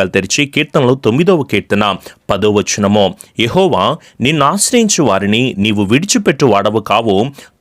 పుస్తకాలు తెరిచి కీర్తనలు 9వ కీర్తన 10వ వచనము, యెహోవా నిన్ను ఆశ్రయించు వారిని నీవు విడిచిపెట్టు వాడవు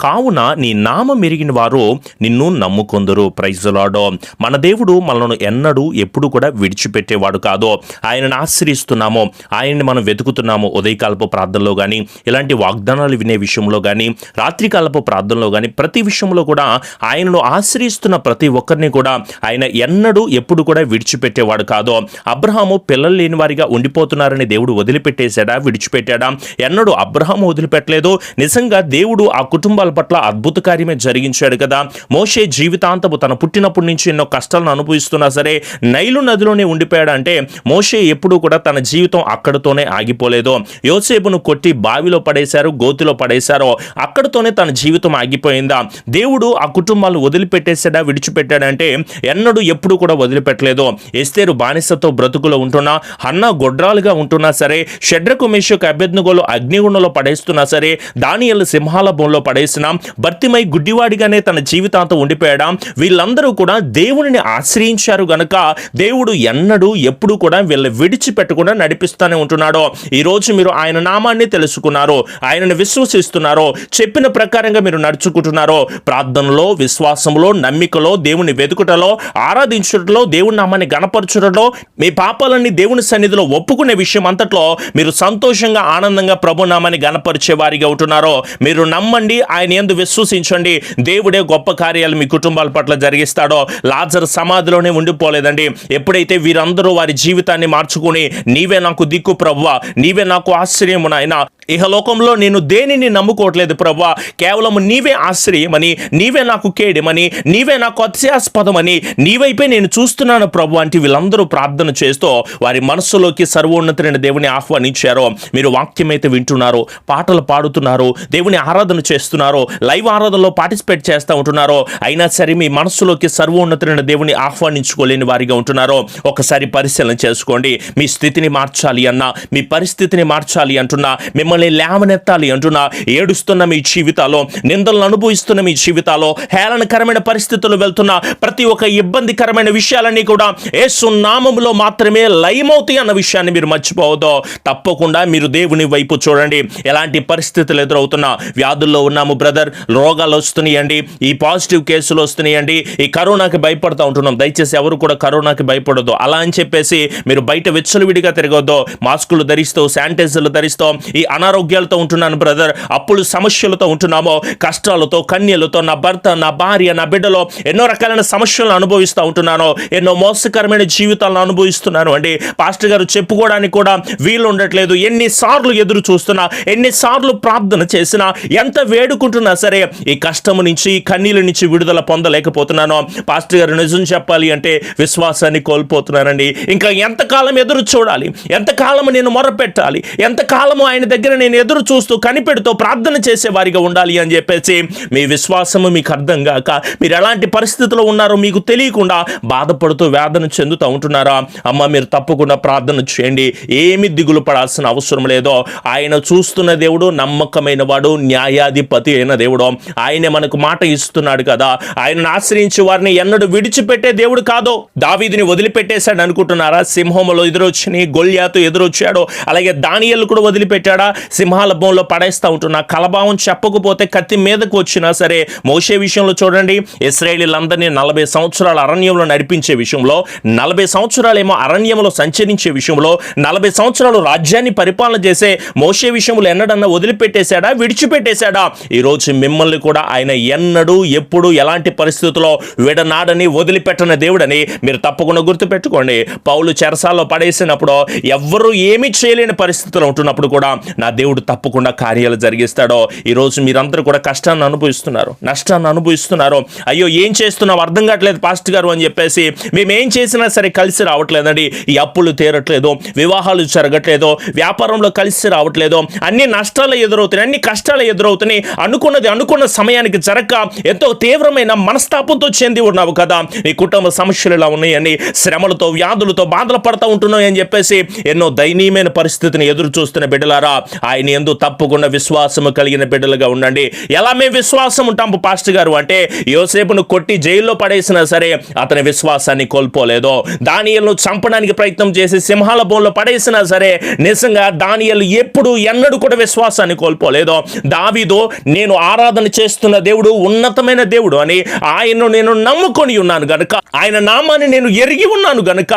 కావున నీ నామం ఎరిగిన వారు నిన్ను నమ్ముకొందురు. Praise the lord. మన దేవుడు మనల్ని ఎన్నడూ ఎప్పుడు కూడా విడిచిపెట్టేవాడు కాదు. ఆయనను ఆశ్రయిస్తున్నాము, ఆయన్ని మనం వెతుకుతున్నాము. ఉదయకాలపు ప్రార్థనలో కానీ, ఇలాంటి వాగ్దానాలు వినే విషయంలో కానీ, రాత్రికాలపు ప్రార్థనలో కానీ, ప్రతి విషయంలో కూడా ఆయనను ఆశ్రయిస్తున్న ప్రతి ఒక్కరిని కూడా ఆయన ఎన్నడూ ఎప్పుడు కూడా విడిచిపెట్టేవాడు కాదు. అబ్రహాము పిల్లలు లేని వారిగా ఉండిపోతున్నారని దేవుడు వదిలిపెట్టేశాడా, విడిచిపెట్టాడా? ఎన్నడూ అబ్రహాము వదిలిపెట్టలేదు. నిజంగా దేవుడు ఆ కుటుంబాల పట్ల అద్భుత కార్యమే జరిగించాడు కదా. మోషే జీవితాంతము తన పుట్టినప్పటి నుంచి ఎన్నో కష్టాలను అనుభవిస్తున్నా సరే నైలు నదిలోనే ఉండిపోయాడు. అంటే మోషే ఎప్పుడూ కూడా తన జీవితం అక్కడితోనే ఆగిపోలేదు. యోసేపును కొట్టి బావిలో పడేశారు, గోతిలో పడేశారో అక్కడితోనే తన జీవితం ఆగిపోయిందా? దేవుడు ఆ కుటుంబాలను వదిలిపెట్టేశాడా, విడిచిపెట్టాడంటే ఎన్నడూ ఎప్పుడు కూడా వదిలిపెట్టలేదు. ఎస్తేరు బానిసతో బ్రతుకులో ఉంటున్నా, హన్నా గొడ్రాలుగా ఉంటున్నా సరే, షడ్రకు మేషకు అబేద్నెగోలు అగ్నిగుండంలో పడేస్తున్నా సరే, దానియేలు సింహాల బోన్లో పడేసినా, భర్తిమై గుడ్డివాడిగానే తన జీవితాంతం ఉండిపోయాడా, వీళ్ళందరూ కూడా దేవునిని ఆశ్రయించారు గనుక దేవుడు ఎన్నడూ ఎప్పుడు కూడా వీళ్ళని విడిచిపెట్టకుండా నడిపిస్తూనే ఉంటున్నాడు. ఈరోజు మీరు ఆయన నామాన్ని తెలుసుకున్నారు, ఆయనను విశ్వసిస్తున్నారో, చెప్పిన ప్రకారంగా మీరు నడుచుకుంటున్నారో, ప్రార్థనలో, విశ్వాసంలో, నమ్మికలో, దేవుని వెతుకుటలో, ఆరాధించుటలో, దేవుని నామాన్ని గణపరచుటలో, మీ పాపాలన్నీ దేవుని సన్నిధిలో ఒప్పుకునే విషయం అంతట్లో మీరు సంతోషంగా, ఆనందంగా ప్రభు నామాన్ని గణపరిచే వారిగా ఉంటున్నారో, మీరు నమ్మండి, ఆయన యందు విశ్వసించండి. దేవుడే గొప్ప కార్యాలు మీ కుటుంబాల పట్ల జరిగిస్తాడో. లాజరు సమాధిలోనే ఉండిపోలేదండి. ఎప్పుడైతే వీరందరూ వారి జీవితాన్ని మార్చుకుని, నీవే నాకు దిక్కు ప్రభువా, నీవే నాకు ఆశ్రయము నాయనా, ఇహలోకంలో నేను దేనిని నమ్ముకోవట్లేదు ప్రభువా, కేవలం నీవే ఆశ్రయమని, నీవే నాకు కేడమని, నీవే నాకు అత్యాస్పదమని, నీవైపే నేను చూస్తున్నాను ప్రభు అంటే వీళ్ళందరూ ప్రార్థన చేస్తూ వారి మనస్సులోకి సర్వోన్నతులైన దేవుని ఆహ్వానించారో. మీరు వాక్యం అయితే వింటున్నారో, పాటలు పాడుతున్నారో, దేవుని ఆరాధన చేస్తున్నారో, లైవ్ ఆరాధనలో పార్టిసిపేట్ చేస్తూ ఉంటున్నారో, అయినా సరే మీ మనస్సులోకి సర్వోన్నతులైన దేవుని ఆహ్వానించుకోలేని వారిగా ఉంటున్నారో, ఒకసారి పరిశీలన చేసుకోండి. మీ స్థితిని మార్చాలి అన్నా, మీ పరిస్థితిని మార్చాలి అంటున్నా, మిమ్మల్ని లేవనెత్తాలి అంటున్నా, ఏడుస్తున్న మీ జీవితాల్లో, నిందలను అనుభవిస్తున్న మీ జీవితాల్లో, హేళనకరమైన పరిస్థితులు వెళ్తున్న ప్రతి ఒక్క ఇబ్బందికరమైన విషయాలన్నీ కూడా యేసు నామములో మాత్రమే లయమవుతాయి అన్న విషయాన్ని మీరు మర్చిపోవద్దు. తప్పకుండా మీరు దేవుని వైపు చూడండి. ఎలాంటి పరిస్థితులు ఎదురవుతున్నా, వ్యాధుల్లో ఉన్నాము బ్రదర్, రోగాలు వస్తున్నాయండి, ఈ పాజిటివ్ కేసులు వస్తున్నాయండి, ఈ కరోనాకి భయపడుతూ ఉంటున్నాం. దయచేసి ఎవరు కూడా కరోనాకి భయపడద్దు. అలా అని చెప్పేసి మీరు బయట విచ్చలవిడిగా తిరగొద్దు. మాస్కులు ధరిస్తూ, శానిటైజర్లు ధరిస్తూ ఈ అనారోగ్యాలతో ఉంటున్నాను బ్రదర్, అప్పులు సమస్యలతో ఉంటున్నామో, కష్టాలతో, కన్యలతో, నా భర్త, నా భార్య, నా బిడ్డలో ఎన్నో రకాలైన సమస్యలను అనుభవిస్తూ ఉంటున్నాను, ఎన్నో మోసకరమైన జీవితాలను అనుభవిస్తున్నాను అండి. పాస్టర్ గారు చెప్పుకోవడానికి కూడా వీలు ఉండట్లేదు. ఎన్నిసార్లు ఎదురు చూస్తున్నా, ఎన్నిసార్లు ప్రార్థన చేసినా, ఎంత వేడుకుంటున్నా సరే ఈ కష్టము నుంచి, ఈ కన్నీళ్ళ నుంచి విడుదల పొందలేకపోతున్నాను. పాస్టర్ గారు నిజం చెప్పాలి అంటే విశ్వాసాన్ని కోల్పోతున్నానండి. ఇంకా ఎంతకాలం ఎదురు చూడాలి, ఎంతకాలం నేను మొరపెట్టాలి, ఎంతకాలము ఆయన దగ్గర నేను ఎదురు చూస్తూ కనిపెడుతూ ప్రార్థన చేసే వారిగా ఉండాలి అని చెప్పేసి మీ విశ్వాసము మీకు అర్థం కాక మీరు ఎలాంటి పరిస్థితిలో ఉన్నారో మీకు తెలియకుండా బాధపడుతూ వేదన చెందుతూ ఉంటున్నారా? అమ్మ, మీరు తప్పకుండా ప్రార్థన చేయండి. ఏమి దిగులు పడాల్సిన అవసరం లేదో. ఆయన చూస్తున్న దేవుడు, నమ్మకమైన వాడు, న్యాయాధిపతి అయిన దేవుడు. ఆయనే మనకు మాట ఇస్తున్నాడు కదా. ఆయనను ఆశ్రయించి వారిని ఎన్నడూ విడిచిపెట్టే దేవుడు కాదు. దావీదుని వదిలిపెట్టేశాడు అనుకుంటున్నారా? సింహములో ఎదురొచ్చినాయి, గొల్యాతు ఎదురొచ్చాడు, అలాగే దానియేలు కూడా వదిలిపెట్టాడా? సింహాల బోన్లో పడేస్తూ ఉంటున్నా. కలభావం చెప్పకపోతే కత్తి మీదకు వచ్చినా సరే. మోషే విషయంలో చూడండి, ఇశ్రాయేలీలందరినీ 40 సంవత్సరాల అరణ్యంలో నడిపించే విషయంలో, 40 సంవత్సరాలేమో అరణ్యంలో సంచరించే విషయంలో, 40 సంవత్సరాలు రాజ్యాన్ని పరిపాలన చేసే మోషే విషయంలో ఎన్నడన్నా వదిలిపెట్టేశాడా, విడిచిపెట్టేశాడా? ఈరోజు మిమ్మల్ని కూడా ఆయన ఎన్నడూ, ఎప్పుడు, ఎలాంటి పరిస్థితుల్లో విడనాడని, వదిలిపెట్టని దేవుడని మీరు తప్పకుండా గుర్తుపెట్టుకోండి. పౌలు చెరసాల్లో పడేసినప్పుడు, ఎవ్వరూ ఏమీ చేయలేని పరిస్థితుల్లో ఉంటున్నప్పుడు కూడా నా దేవుడు తప్పకుండా కార్యాలు జరిగిస్తాడో. ఈరోజు మీరందరూ కూడా కష్టాన్ని అనుభవిస్తున్నారు, నష్టాన్ని అనుభవిస్తున్నారు. అయ్యో ఏం చేస్తున్నావు అర్థం కావట్లేదు పాస్టర్ గారు అని చెప్పేసి మేమేం చేసినా సరే కలిసి రావట్లేదండి. ఈ అప్పులు తీరట్లేదు, వివాహాలు జరగట్లేదు, వ్యాపారంలో కలిసి రావట్లేదు, అన్ని నష్టాలు ఎదురవుతున్నాయి, అన్ని కష్టాలు ఎదురవుతున్నాయి. అనుకున్నది అనుకున్న సమయానికి జరగక ఎంతో తీవ్రమైన మనస్తాపంతో చెంది ఉన్నావు కదా. నీ కుటుంబ సమస్యలు ఇలా ఉన్నాయని, శ్రమలతో, వ్యాధులతో బాధలు పడతా ఉంటున్నావు అని చెప్పేసి ఎన్నో దయనీయమైన పరిస్థితిని ఎదురు చూస్తున్న బిడ్డలారా, ఆయన యందు తప్పకుండా విశ్వాసము కలిగిన బిడ్డలుగా ఉండండి. ఎలా మేము విశ్వాసం ఉంటాము పాస్టర్ గారు అంటే, యోసేపును కొట్టి జైల్లో పడేసినా సరే అతని విశ్వాసాన్ని కోల్పోలేదు. దానియేలును చంపడానికి ప్రయత్నం చేసి సింహాల బోన్లో పడేసినా సరే నిజంగా దానియేలు ఎప్పుడు ఎన్నడూ కూడా విశ్వాసాన్ని కోల్పోలేదు. దావీదు నేను ఆరాధన చేస్తున్న దేవుడు ఉన్నతమైన దేవుడు అని, ఆయన్ను నేను నమ్ముకొని ఉన్నాను గనుక, ఆయన నామాన్ని నేను ఎరిగి ఉన్నాను గనుక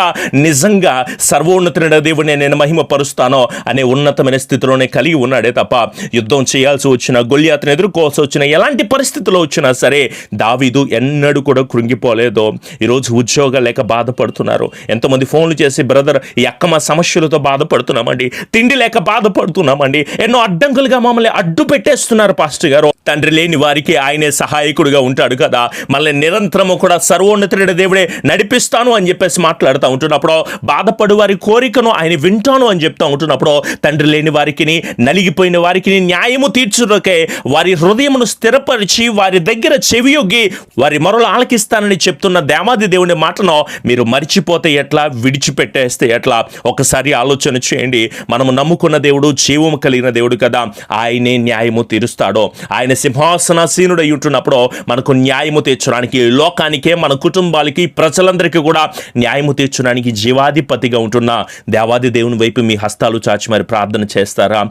నిజంగా సర్వోన్నతుడైన దేవుడిని నేను మహిమపరుస్తాను అనే ఉన్నతమైన స్థితిలోనే కలిగి ఉన్నాడే తప్ప, యుద్ధం చేయాల్సి వచ్చిన, గొల్యాతును ఎదుర్కోవాల్సి వచ్చిన, ఎలాంటి పరిస్థితుల్లో వచ్చినా సరే దావీదు ఎన్నడూ కూడా కృంగిపోలేదు. ఈరోజు ఉద్యోగాలు లేక బాధపడుతున్నారు. ఎంతోమంది ఫోన్లు చేసి బ్రదర్ ఈ అక్కమ సమస్యలతో బాధపడుతున్నామండి, తిండి లేక బాధపడుతున్నామండి, ఎన్నో అడ్డంకులుగా మమ్మల్ని అడ్డు పెట్టేస్తున్నారు పాస్టర్ గారు. తండ్రి లేని వారికి ఆయనే సహాయకుడిగా ఉంటాడు కదా, మళ్ళీ నిరంతరము కూడా సర్వోన్నతుడైన దేవుడే నడిపిస్తాను అని చెప్పేసి మాట్లాడుతూ ఉంటున్నప్పుడు, బాధపడు వారి కోరికను ఆయన వింటాను అని చెప్తా ఉంటున్నప్పుడు, తండ్రి లేని వారికి, నలిగిపోయిన వారికి న్యాయము తీర్చుటకే వారి హృదయమును స్థిరపరిచి వారి దగ్గర చెవియొగ్గి వారి మొరలు ఆలకిస్తానని చెప్తున్న దేవాది దేవుని మాటను మీరు మర్చిపోతే ఎట్లా, విడిచిపెట్టేస్తే ఎట్లా? ఒకసారి ఆలోచన చేయండి. మనము నమ్ముకున్న దేవుడు జీవము కలిగిన దేవుడు కదా, ఆయనే న్యాయము తీరుస్తాడు. ఆయన సింహాసనాసీనుడై ఉంటున్నప్పుడు మనకు న్యాయము తీర్చడానికి, లోకానికే, మన కుటుంబాలకి, ప్రజలందరికీ కూడా న్యాయము తీర్చడానికి జీవాధిపతిగా ఉంటున్న దేవాది దేవుని వైపు మీ హస్తాలు చాచి మరి ప్రార్థన చేస్తారా?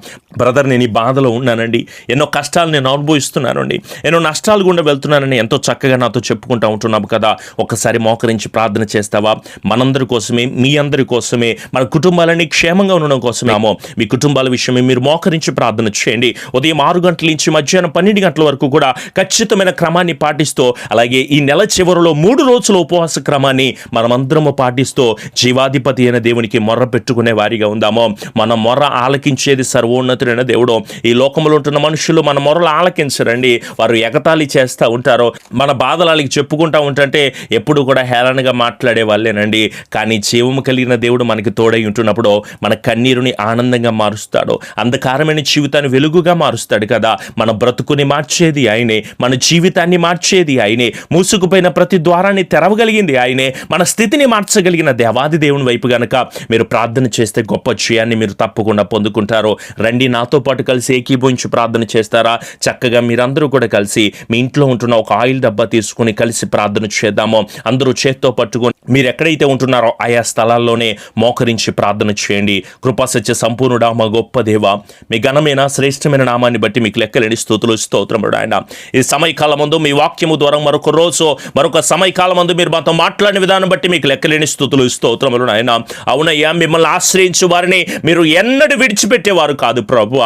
బ్రదర్ నేను ఈ బాధలో ఉన్నానండి, ఎన్నో కష్టాలు నేను అనుభవిస్తున్నానండి, ఎన్నో నష్టాలు గుండా వెళ్తున్నానని ఎంతో చక్కగా నాతో చెప్పుకుంటూ ఉంటున్నాము కదా, ఒకసారి మోకరించి ప్రార్థన చేస్తావా? మనందరి కోసమే, మీ అందరి కోసమే, మన కుటుంబాలన్నీ క్షేమంగా ఉండడం కోసమేమో మీ కుటుంబాల విషయమే మీరు మోకరించి ప్రార్థన చేయండి. ఉదయం 6 గంటల నుంచి మధ్యాహ్నం 12 గంటల వరకు కూడా ఖచ్చితమైన క్రమాన్ని పాటిస్తూ, అలాగే ఈ నెల చివరిలో 3 రోజుల ఉపవాస క్రమాన్ని మనమందరము పాటిస్తూ జీవాధిపతి అయిన దేవునికి మొర్ర పెట్టుకునే వారిగా ఉందాము. మన మొర్ర ఆలకించేది సర్వోన్నతుడైన దేవుడు. ఈ లోకంలో ఉంటున్న మనుషులు మన మొర్రలు ఆలకించరండి, వారు ఎగతాళి చేస్తూ ఉంటారు. మన బాధలకి చెప్పుకుంటూ ఉంటుంటే ఎప్పుడు కూడా హేళనగా మాట్లాడే వాళ్ళేనండి. కానీ జీవము కలిగిన దేవుడు మనకి తోడై ఉంటున్నప్పుడు మన కన్నీరుని ఆనందంగా మారుస్తాడు, అంధకారమైన జీవితాన్ని వెలుగుగా మారుస్తాడు కదా. మన బ్రతుకుని మార్చేది ఆయనే, మన జీవితాన్ని మార్చేది ఆయనే, మూసుకుపోయిన ప్రతి ద్వారాన్ని తెరవగలిగింది ఆయనే, మన స్థితిని మార్చగలిగిన దేవాది దేవుని వైపు గనక మీరు ప్రార్థన చేస్తే గొప్ప జయాన్ని మీరు తప్పకుండా పొందుకుంటారు. రండి నాతో పాటు కలిసి ఏకీభవించి ప్రార్థన చేస్తారా? చక్కగా మీరందరూ కూడా కలిసి మీ ఇంట్లో ఉంటున్న ఒక ఆయిల్ డబ్బా తీసుకుని కలిసి ప్రార్థన చేద్దాము. అందరూ చేత్తో పట్టుకొని మీరు ఎక్కడైతే ఉంటున్నారో ఆయా స్థలాల్లోనే మోకరించి ప్రార్థన చేయండి. కృపాసత్య సంపూర్ణుడా మా గొప్ప దేవ, మీ ఘనమైన శ్రేష్టమైన నామాన్ని బట్టి మీకు లెక్కలేని స్తుతులు స్తోత్రములు ఆయన. ఈ సమయకాలం ముందు మీ వాక్యము ద్వారా మరొక రోజు మరొక సమయకాలం ముందు మీరు మాతో మాట్లాడిన విధానం బట్టి మీకు లెక్కలేని స్తుతులు స్తోత్రములు ఆయన. అవునయ్యా, మిమ్మల్ని ఆశ్రయించు వారిని మీరు ఎన్నడూ విడిచిపెట్టేవారు కాదు ప్రభు.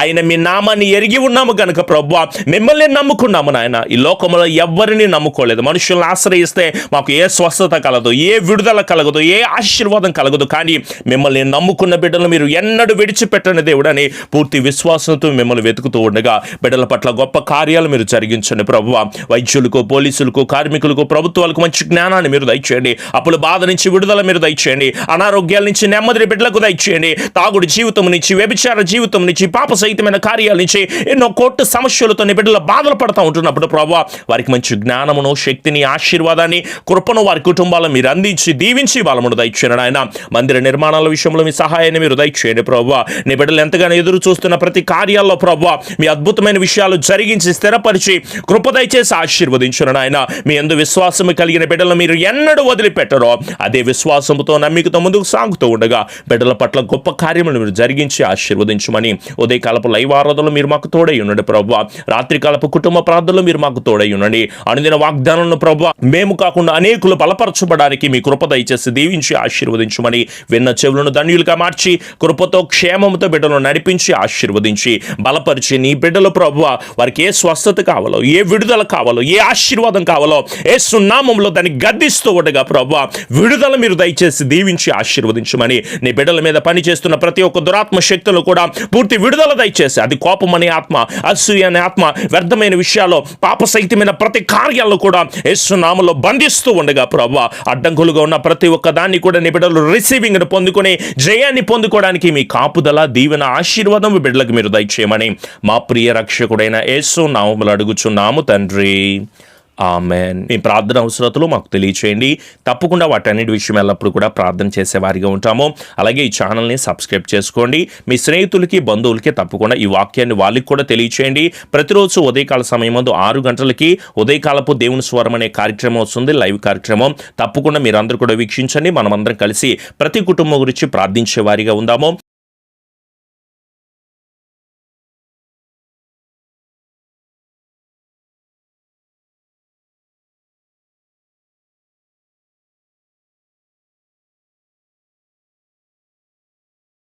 ఆయన మీ నామాన్ని ఎరిగి ఉన్నాము కనుక ప్రభు మిమ్మల్ని నమ్ముకున్నాము నాయన. ఈ లోకంలో ఎవరిని నమ్ముకోలేదు. మనుషులను ఆశ్రయిస్తే మాకు ఏ స్వస్థత కలదు, ఏ విడుదల కలగదు, ఏ ఆశీర్వాదం కలగదు. కానీ మిమ్మల్ని నమ్ముకున్న బిడ్డలు మీరు ఎన్నడూ విడిచిపెట్టని దేవుడని పూర్తి విశ్వాసంతో మిమ్మల్ని వెతుకుతూ ఉండగా బిడ్డల పట్ల గొప్ప కార్యాలు మీరు జరిగించండి ప్రభువ. వైద్యులకు, పోలీసులకు, కార్మికులకు, ప్రభుత్వాలకు మంచి జ్ఞానాన్ని మీరు దయచేయండి. అప్పుల బాధ నుంచి విడుదల మీరు దయచేయండి. అనారోగ్యాల నుంచి నెమ్మది బిడ్డలకు దయచేయండి. తాగుడు జీవితం నుంచి, వ్యభిచార జీవితం నుంచి, పాప సహితమైన కార్యాల నుంచి, ఎన్నో కోర్టు సమస్యలతో బిడ్డలు బాధలు పడుతూ ఉంటున్నప్పుడు ప్రభువ వారికి మంచి జ్ఞానమును, శక్తిని, ఆశీర్వాదాన్ని, కృపను వారి కుటుంబాలను మీరు అందించి దీవించి బలమును దయచేయండి ఆయన. మందిర నిర్మాణాల విషయంలో మీ సహాయాన్ని మీరు దయచేయండి ప్రభువ. నీ బిడ్డలు ఎంతగానో ఎదురు చూస్తున్న ప్రతి కార్యాల్లో ప్రభువ మీ అద్భుతమైన విషయాలు జరిగించి స్థిరపరిచి కృప దయచేసి ఆశీర్వదించండి ఆయన. మీ యందు విశ్వాసము కలిగిన బిడ్డలు మీరు ఎన్నడూ వదిలిపెట్టరో అదే విశ్వాసముతో, నమ్మికతో ముందుకు సాగుతూ ఉండగా బిడ్డల పట్ల గొప్ప కార్యములు మీరు జరిగించి ఆశీర్వదించమని ఉదయకాలపు లైవ్ ఆరాధనలు మీరు మాకు తోడై ఉండండి ప్రభువ. రాత్రికాలపు కుటుంబ ప్రార్థనలు మీరు మాకు తోడై ఉండండి. అనుదిన వాగ్దానాలను ప్రభువ మేము కాకుండా అనేకులు బలపరచబడానికి మీ కృప దయచేసి దీవించి ఆశీర్వదించమని, విన్న చెవులను ధన్యులుగా మార్చి కృపతో క్షేమముతో బిడ్డలను నడిపించి ఆశీర్వదించి బలపరిచి నీ బిడ్డలు ప్రభువ వారికి ఏ స్వస్థత కావాలో, ఏ విడుదల కావాలో, ఏ ఆశీర్వాదం కావాలో యేసు నామములో దాన్ని గద్దిస్తూ ఉండగా ప్రభువ విడుదల మీరు దయచేసి దీవించి ఆశీర్వదించమని, నీ బిడ్డల మీద పనిచేస్తున్న ప్రతి ఒక్క దురాత్మ శక్తులు కూడా పూర్తి విడుదల దయచేసి, అది కోపం అనే ఆత్మ, అసూయ అనే ఆత్మ, వ్యర్థమైన విషయాల్లో, పాప సహితమైన ప్రతి కార్యాలను కూడా యేసు నామములో బంధిస్తూ ఉండగా ప్రభువ అడ్డంకులుగా ఉన్న ప్రతి ఒక్క దాన్ని కూడా నీ బిడ్డలు రిసీవింగ్ను పొందుకొని జయాన్ని పొందుకోవడానికి మీ కాపుదల, దీవెన, ఆశీర్వాదం బిడ్డలకు మీరు దయచేయమని మా ప్రియ రక్షకుడైన యేసు నామములో అడుగుచున్నాము తండ్రి. ఆమెన్. మీ ప్రార్థన అవసరతలు మాకు తెలియచేయండి. తప్పకుండా వాటన్నిటి విషయం ఎల్లప్పుడు కూడా ప్రార్థన చేసేవారిగా ఉంటాము. అలాగే ఈ ఛానల్ని సబ్స్క్రైబ్ చేసుకోండి. మీ స్నేహితులకి, బంధువులకి తప్పకుండా ఈ వాక్యాన్ని వాళ్ళకి కూడా తెలియచేయండి. ప్రతిరోజు ఉదయకాల సమయం ముందు 6 గంటలకి ఉదయకాలపు దేవుని స్వరం అనే కార్యక్రమం వస్తుంది, లైవ్ కార్యక్రమం. తప్పకుండా మీరందరూ కూడా వీక్షించండి. మనమందరం కలిసి ప్రతి కుటుంబం గురించి ప్రార్థించే వారిగా ఉందాము.